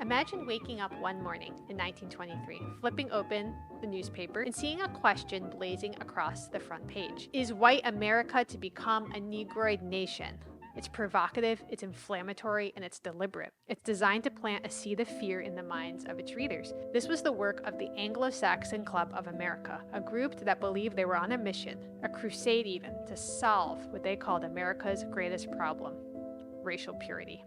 Imagine waking up one morning in 1923, flipping open the newspaper and seeing a question blazing across the front page. Is white America to become a Negroid nation? It's provocative, it's inflammatory, and it's deliberate. It's designed to plant a seed of fear in the minds of its readers. This was the work of the Anglo-Saxon Club of America, a group that believed they were on a mission, a crusade even, to solve what they called America's greatest problem: racial purity.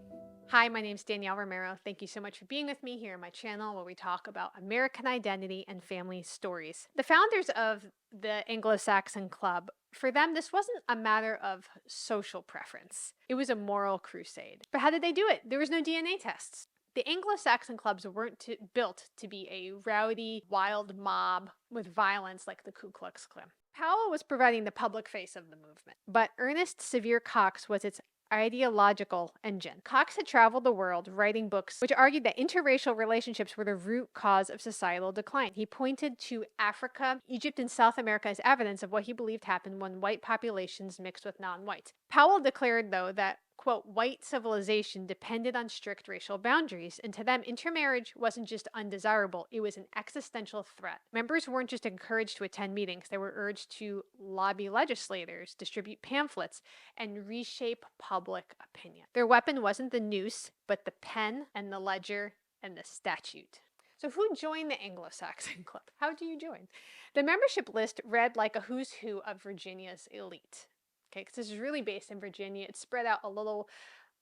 Hi, my name is Danielle Romero. Thank you so much for being with me here on my channel where we talk about American identity and family stories. The founders of the Anglo-Saxon Club, for them, this wasn't a matter of social preference. It was a moral crusade. But how did they do it? There was no DNA tests. The Anglo-Saxon clubs weren't built to be a rowdy, wild mob with violence like the Ku Klux Klan. Powell was providing the public face of the movement, but Ernest Severe Cox was its ideological engine. Cox had traveled the world writing books which argued that interracial relationships were the root cause of societal decline. He pointed to Africa, Egypt, and South America as evidence of what he believed happened when white populations mixed with non-whites. Powell declared, though, that, quote, white civilization depended on strict racial boundaries, and to them, intermarriage wasn't just undesirable, it was an existential threat. Members weren't just encouraged to attend meetings, they were urged to lobby legislators, distribute pamphlets, and reshape public opinion. Their weapon wasn't the noose, but the pen and the ledger and the statute. So who joined the Anglo-Saxon Club? How do you join? The membership list read like a who's who of Virginia's elite. Okay, because this is really based in Virginia. It's spread out a little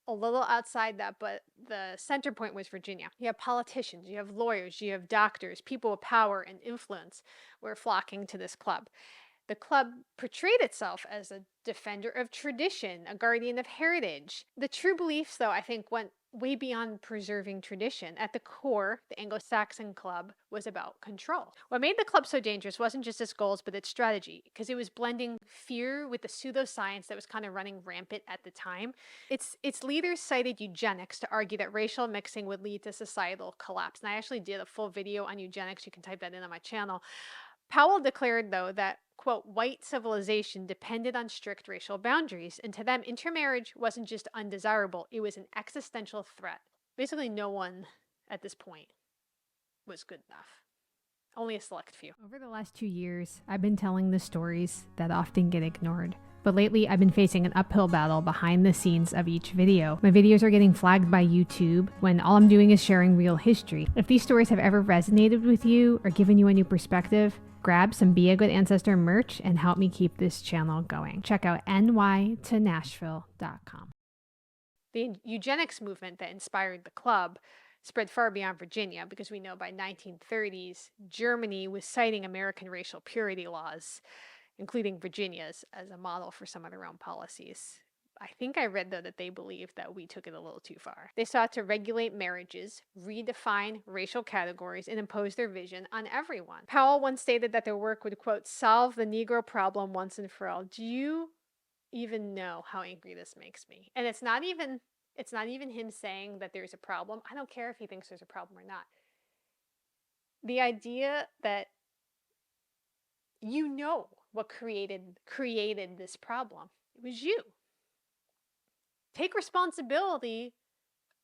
outside that, but the center point was Virginia. You have politicians, you have lawyers, you have doctors, people with power and influence were flocking to this club. The club portrayed itself as a defender of tradition, a guardian of heritage. The true beliefs, though, I think went way beyond preserving tradition. At the core, the Anglo-Saxon Club was about control. What made the club so dangerous wasn't just its goals, but its strategy, because it was blending fear with the pseudoscience that was kind of running rampant at the time. Its leaders cited eugenics to argue that racial mixing would lead to societal collapse. And I actually did a full video on eugenics. You can type that in on my channel. Powell declared, though, that, quote, white civilization depended on strict racial boundaries, and to them, intermarriage wasn't just undesirable, it was an existential threat. Basically, no one at this point was good enough. Only a select few. Over the last 2 years, I've been telling the stories that often get ignored. But lately, I've been facing an uphill battle behind the scenes of each video. My videos are getting flagged by YouTube when all I'm doing is sharing real history. If these stories have ever resonated with you or given you a new perspective, grab some Be a Good Ancestor merch and help me keep this channel going. Check out nytonashville.com. The eugenics movement that inspired the club spread far beyond Virginia, because we know by 1930s, Germany was citing American racial purity laws, including Virginia's, as a model for some of their own policies. I think I read, though, that they believed that we took it a little too far. They sought to regulate marriages, redefine racial categories, and impose their vision on everyone. Powell once stated that their work would, quote, solve the Negro problem once and for all. Do you even know how angry this makes me? And it's not even him saying that there's a problem. I don't care if he thinks there's a problem or not. The idea that you know what created this problem. It was you. Take responsibility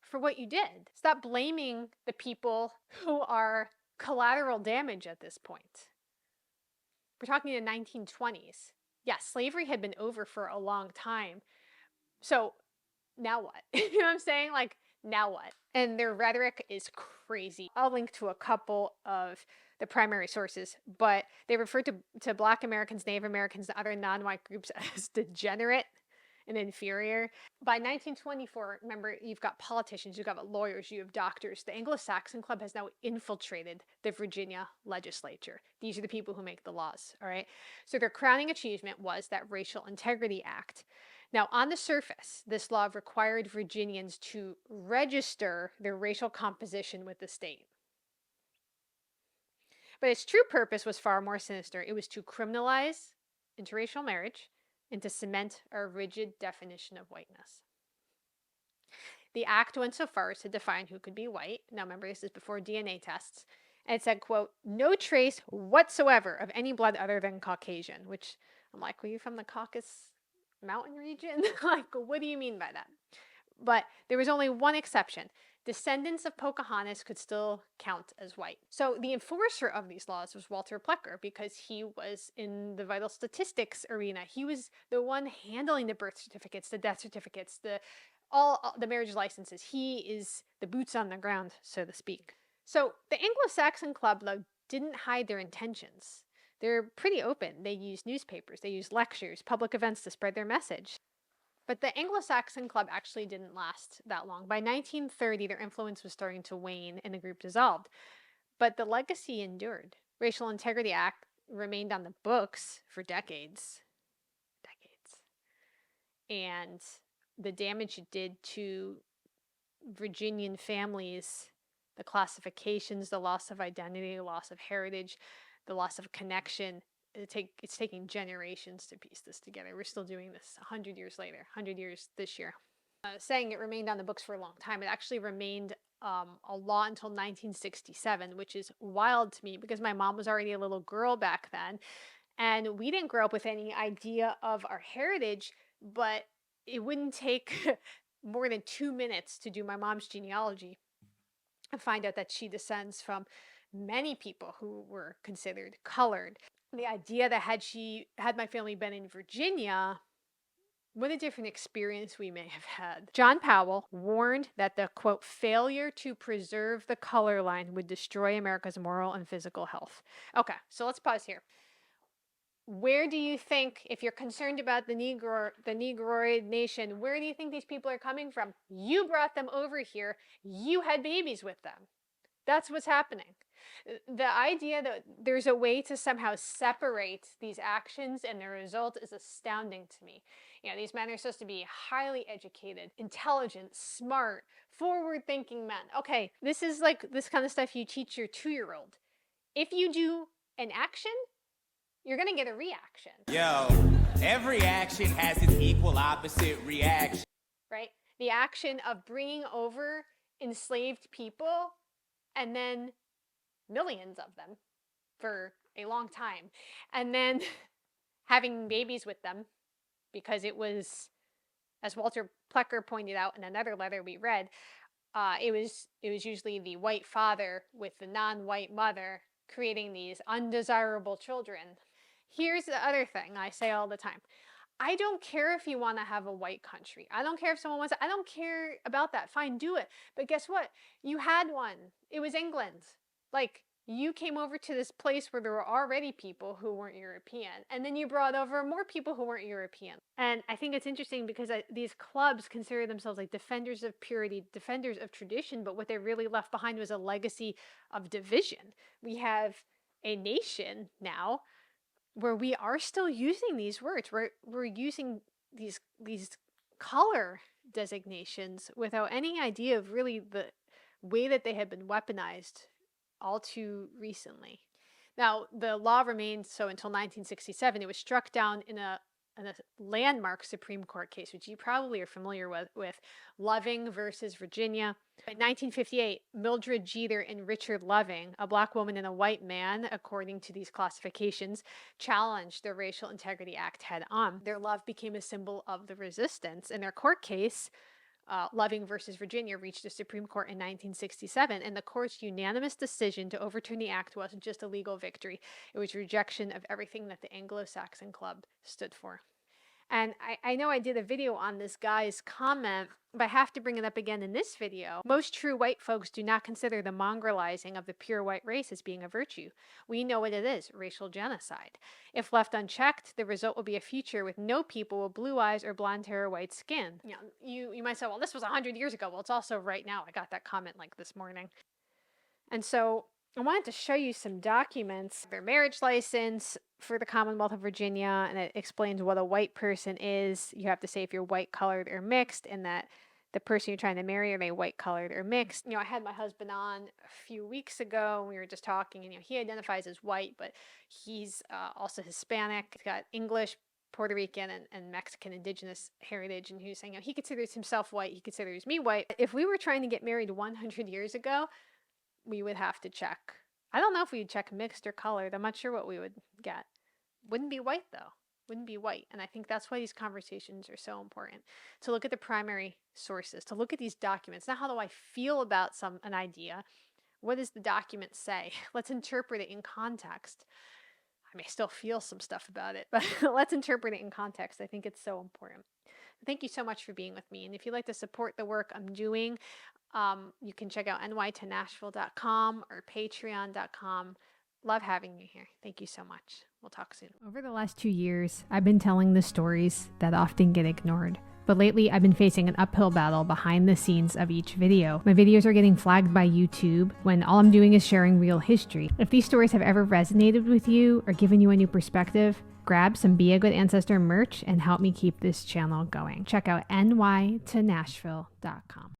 for what you did. Stop blaming the people who are collateral damage at this point. We're talking the 1920s. Yes, slavery had been over for a long time. So now what? You know what I'm saying? Like, now what? And their rhetoric is crazy. I'll link to a couple of the primary sources, but they refer to Black Americans, Native Americans, and other non-white groups as degenerate and inferior. By 1924, remember, you've got politicians, you've got lawyers, you have doctors. The Anglo-Saxon Club has now infiltrated the Virginia legislature. These are the people who make the laws, all right? So their crowning achievement was that Racial Integrity Act. Now, on the surface, this law required Virginians to register their racial composition with the state. But its true purpose was far more sinister. It was to criminalize interracial marriage and to cement a rigid definition of whiteness. The act went so far as to define who could be white. Now remember, this is before DNA tests. And it said, quote, no trace whatsoever of any blood other than Caucasian, which I'm like, were you from the Caucasus Mountain region? Like, what do you mean by that? But there was only one exception. descendants of Pocahontas could still count as white. So the enforcer of these laws was Walter Plecker, because he was in the vital statistics arena. He was the one handling the birth certificates, the death certificates, all the marriage licenses. He is the boots on the ground, so to speak. So the Anglo-Saxon Club, though, didn't hide their intentions. They're pretty open. They use newspapers, they use lectures, public events to spread their message. But the Anglo-Saxon Club actually didn't last that long. By 1930, their influence was starting to wane and the group dissolved. But the legacy endured. Racial Integrity Act remained on the books for decades. And the damage it did to Virginian families, the classifications, the loss of identity, the loss of heritage, the loss of connection, it's taking generations to piece this together. We're still doing this 100 years later, 100 years this year. Saying it remained on the books for a long time, it actually remained a law until 1967, which is wild to me because my mom was already a little girl back then, and we didn't grow up with any idea of our heritage, but it wouldn't take more than 2 minutes to do my mom's genealogy and find out that she descends from many people who were considered colored. The idea that had my family been in Virginia, what a different experience we may have had. John Powell warned that the, quote, failure to preserve the color line would destroy America's moral and physical health. Okay, so let's pause here. Where do you think, if you're concerned about the Negroid nation, where do you think these people are coming from? You brought them over here. You had babies with them. That's what's happening. The idea that there's a way to somehow separate these actions and the result is astounding to me. You know, these men are supposed to be highly educated, intelligent, smart, forward-thinking men. Okay, this is like this kind of stuff you teach your 2-year-old. If you do an action, you're gonna get a reaction. Yo, every action has its equal opposite reaction. Right? The action of bringing over enslaved people and then millions of them for a long time, and then having babies with them, because it was, as Walter Plecker pointed out in another letter we read, it was usually the white father with the non-white mother creating these undesirable children. Here's the other thing I say all the time. I don't care if you want to have a white country. I don't care if someone wants it. I don't care about that. Fine, do it. But guess what? You had one. It was England. Like, you came over to this place where there were already people who weren't European, and then you brought over more people who weren't European. And I think it's interesting because these clubs consider themselves like defenders of purity, defenders of tradition, but what they really left behind was a legacy of division. We have a nation now where we are still using these words. We're using these color designations without any idea of really the way that they have been weaponized all too recently. Now, the law remained so until 1967. It was struck down in a landmark Supreme Court case, which you probably are familiar with Loving versus Virginia. In 1958, Mildred Jeter and Richard Loving, a black woman and a white man, according to these classifications, challenged the Racial Integrity Act head on. Their love became a symbol of the resistance. In their court case, Loving versus Virginia reached the Supreme Court in 1967, and the court's unanimous decision to overturn the act wasn't just a legal victory. It was rejection of everything that the Anglo-Saxon Club stood for. And I know I did a video on this guy's comment, but I have to bring it up again in this video. Most true white folks do not consider the mongrelizing of the pure white race as being a virtue. We know what it is, racial genocide. If left unchecked, the result will be a future with no people with blue eyes or blonde hair or white skin. You know, you might say, well, this was 100 years ago. Well, it's also right now. I got that comment like this morning. And so I wanted to show you some documents, their marriage license for the Commonwealth of Virginia, and it explains what a white person is. You have to say if you're white, colored, or mixed, and that the person you're trying to marry, are they white, colored, or mixed? You know, I had my husband on a few weeks ago, and we were just talking, and he identifies as white, but he's also Hispanic. He's got English, Puerto Rican, and Mexican indigenous heritage, and he was saying, he considers himself white, he considers me white. If we were trying to get married 100 years ago, we would have to check. I don't know if we'd check mixed or colored. I'm not sure what we would get. Wouldn't be white, though. wouldn't be white. And I think that's why these conversations are so important, to look at the primary sources, to look at these documents. Not how do I feel about an idea? What does the document say? Let's interpret it in context. I may still feel some stuff about it, but let's interpret it in context. I think it's so important. Thank you so much for being with me. And if you'd like to support the work I'm doing, you can check out nytnashville.com or patreon.com. Love having you here. Thank you so much. We'll talk soon. Over the last 2 years, I've been telling the stories that often get ignored. But lately, I've been facing an uphill battle behind the scenes of each video. My videos are getting flagged by YouTube when all I'm doing is sharing real history. If these stories have ever resonated with you or given you a new perspective, grab some Be a Good Ancestor merch and help me keep this channel going. Check out nytnashville.com.